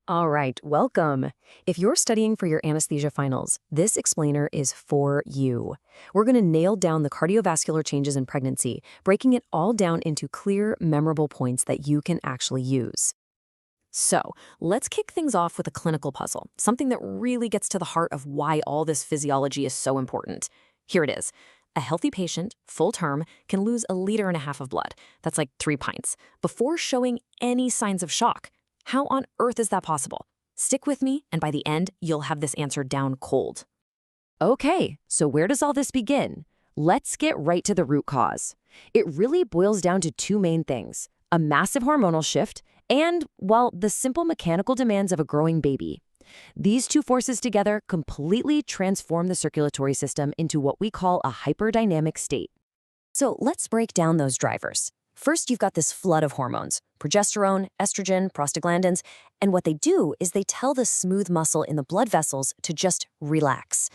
All right, welcome. If you're studying for your anesthesia finals, this explainer is for you. We're going to nail down the cardiovascular changes in pregnancy, breaking it all down into clear, memorable points that you can actually use. So, let's kick things off with a clinical puzzle, something that really gets to the heart of why all this physiology is so important. Here it is. A healthy patient, full term, can lose 1.5 liters of blood, that's like 3 pints, before showing any signs of shock. How on earth is that possible? Stick with me, and by the end, you'll have this answer down cold. Okay, so where does all this begin? Let's get right to the root cause. It really boils down to 2 main things: a massive hormonal shift and, well, the simple mechanical demands of a growing baby. These 2 forces together completely transform the circulatory system into what we call a hyperdynamic state. So let's break down those drivers. First, you've got this flood of hormones: progesterone, estrogen, prostaglandins, and what they do is they tell the smooth muscle in the blood vessels to just relax.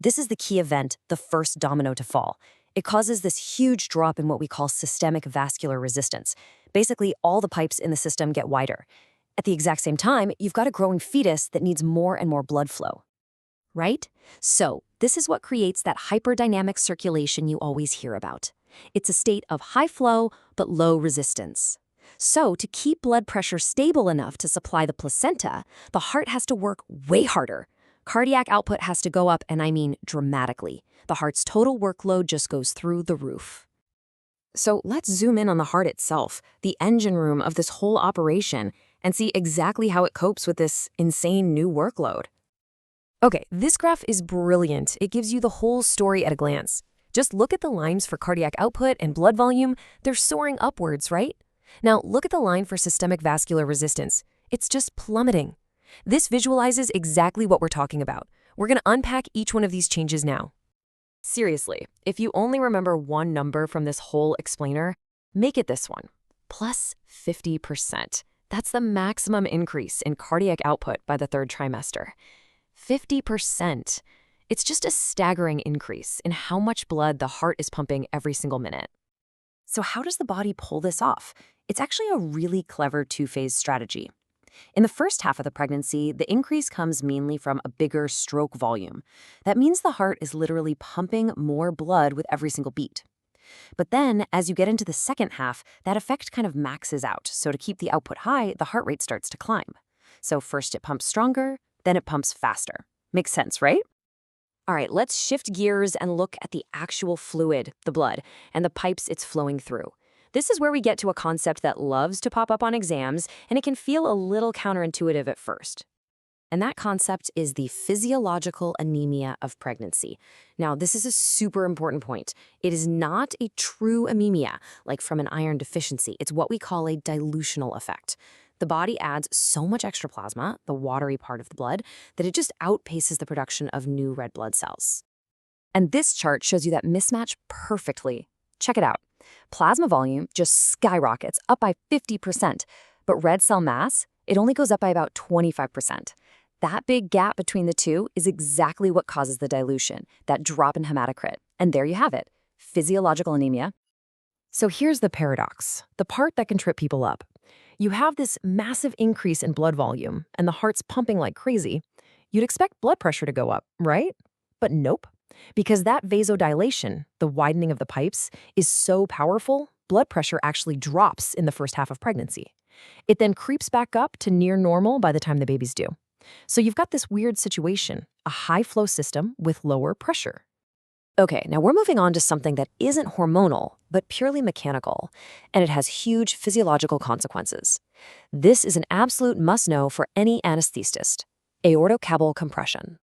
This is the key event, the first domino to fall. It causes this huge drop in what we call systemic vascular resistance. Basically, all the pipes in the system get wider. At the exact same time, you've got a growing fetus that needs more and more blood flow. Right? So, this is what creates that hyperdynamic circulation you always hear about. It's a state of high flow, but low resistance. So, to keep blood pressure stable enough to supply the placenta, the heart has to work way harder. Cardiac output has to go up, and I mean dramatically. The heart's total workload just goes through the roof. So let's zoom in on the heart itself, the engine room of this whole operation, and see exactly how it copes with this insane new workload. Okay, this graph is brilliant. It gives you the whole story at a glance. Just look at the lines for cardiac output and blood volume. They're soaring upwards, right? Now look at the line for systemic vascular resistance. It's just plummeting. This visualizes exactly what we're talking about. We're going to unpack each one of these changes now. Seriously, if you only remember one number from this whole explainer, make it this one: plus 50%. That's the maximum increase in cardiac output by the 3rd trimester. 50%. It's just a staggering increase in how much blood the heart is pumping every single minute. So how does the body pull this off? It's actually a really clever 2-phase strategy. In the first half of the pregnancy, the increase comes mainly from a bigger stroke volume. That means the heart is literally pumping more blood with every single beat. But then, as you get into the second half, that effect kind of maxes out. So to keep the output high, the heart rate starts to climb. So first it pumps stronger, then it pumps faster. Makes sense, right? All right, let's shift gears and look at the actual fluid, the blood, and the pipes it's flowing through. This is where we get to a concept that loves to pop up on exams, and it can feel a little counterintuitive at first. And that concept is the physiological anemia of pregnancy. Now, this is a super important point. It is not a true anemia, like from an iron deficiency. It's what we call a dilutional effect. The body adds so much extra plasma, the watery part of the blood, that it just outpaces the production of new red blood cells. And this chart shows you that mismatch perfectly. Check it out. Plasma volume just skyrockets, up by 50%, but red cell mass, it only goes up by about 25%. That big gap between the two is exactly what causes the dilution, that drop in hematocrit. And there you have it, physiological anemia. So here's the paradox, the part that can trip people up. You have this massive increase in blood volume, and the heart's pumping like crazy. You'd expect blood pressure to go up, right? But nope. Because that vasodilation, the widening of the pipes, is so powerful, blood pressure actually drops in the first half of pregnancy. It then creeps back up to near normal by the time the baby's due. So you've got this weird situation, a high-flow system with lower pressure. Okay, now we're moving on to something that isn't hormonal, but purely mechanical, and it has huge physiological consequences. This is an absolute must-know for any anesthetist: aortocaval compression.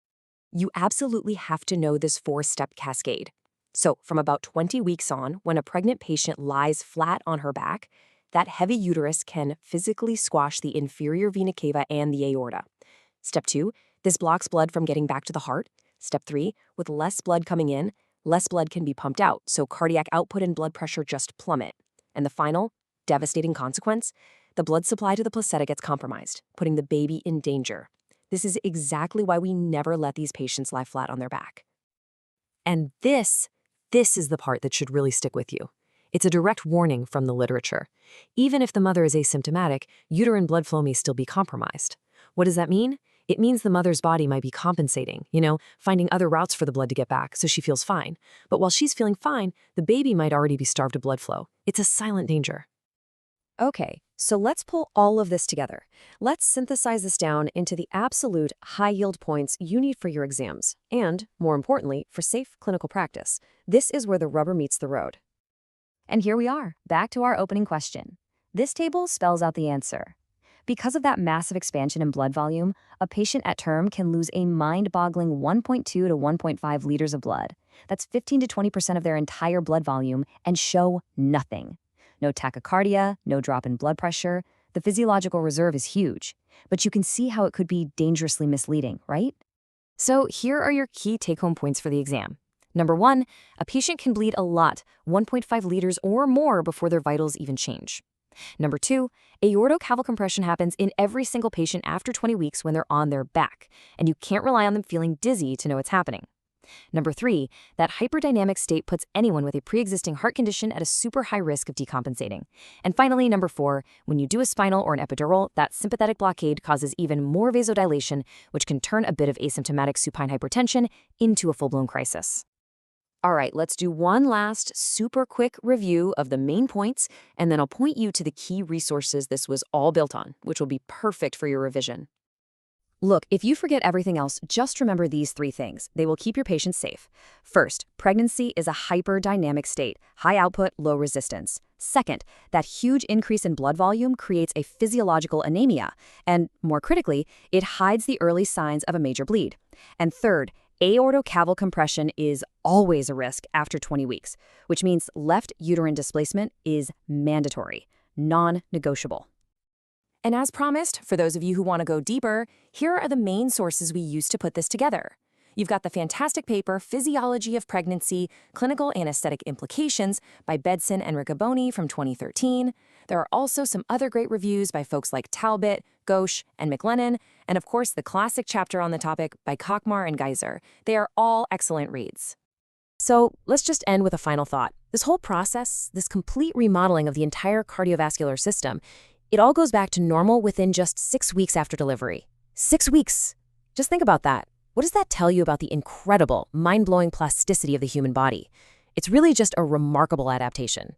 You absolutely have to know this 4-step cascade. So from about 20 weeks on, when a pregnant patient lies flat on her back, that heavy uterus can physically squash the inferior vena cava and the aorta. Step 2, this blocks blood from getting back to the heart. Step 3, with less blood coming in, less blood can be pumped out, so cardiac output and blood pressure just plummet. And the final, devastating consequence, the blood supply to the placenta gets compromised, putting the baby in danger. This is exactly why we never let these patients lie flat on their back. And this is the part that should really stick with you. It's a direct warning from the literature. Even if the mother is asymptomatic, uterine blood flow may still be compromised. What does that mean? It means the mother's body might be compensating, finding other routes for the blood to get back so she feels fine. But while she's feeling fine, the baby might already be starved of blood flow. It's a silent danger. Okay, so let's pull all of this together. Let's synthesize this down into the absolute high-yield points you need for your exams, and, more importantly, for safe clinical practice. This is where the rubber meets the road. And here we are, back to our opening question. This table spells out the answer. Because of that massive expansion in blood volume, a patient at term can lose a mind-boggling 1.2 to 1.5 liters of blood. That's 15 to 20% of their entire blood volume and show nothing. No tachycardia, no drop in blood pressure. The physiological reserve is huge, but you can see how it could be dangerously misleading, right? So here are your key take-home points for the exam. Number 1, a patient can bleed a lot, 1.5 liters or more before their vitals even change. Number 2, aortocaval compression happens in every single patient after 20 weeks when they're on their back, and you can't rely on them feeling dizzy to know it's happening. Number 3, that hyperdynamic state puts anyone with a pre-existing heart condition at a super high risk of decompensating. And finally, number 4, when you do a spinal or an epidural, that sympathetic blockade causes even more vasodilation, which can turn a bit of asymptomatic supine hypertension into a full-blown crisis. All right, let's do one last super quick review of the main points, and then I'll point you to the key resources this was all built on, which will be perfect for your revision. Look, if you forget everything else, just remember these 3 things. They will keep your patients safe. First, pregnancy is a hyperdynamic state, high output, low resistance. Second, that huge increase in blood volume creates a physiological anemia, and more critically, it hides the early signs of a major bleed. And third, aortocaval compression is always a risk after 20 weeks, which means left uterine displacement is mandatory, non-negotiable. And as promised, for those of you who want to go deeper, here are the main sources we used to put this together. You've got the fantastic paper, Physiology of Pregnancy, Clinical Anesthetic Implications by Bedson and Riccoboni from 2013. There are also some other great reviews by folks like Talbot, Ghosh, and McLennan, and of course the classic chapter on the topic by Kochmar and Geiser. They are all excellent reads. So let's just end with a final thought. This whole process, this complete remodeling of the entire cardiovascular system, it all goes back to normal within just 6 weeks after delivery. 6 weeks! Just think about that. What does that tell you about the incredible, mind-blowing plasticity of the human body? It's really just a remarkable adaptation.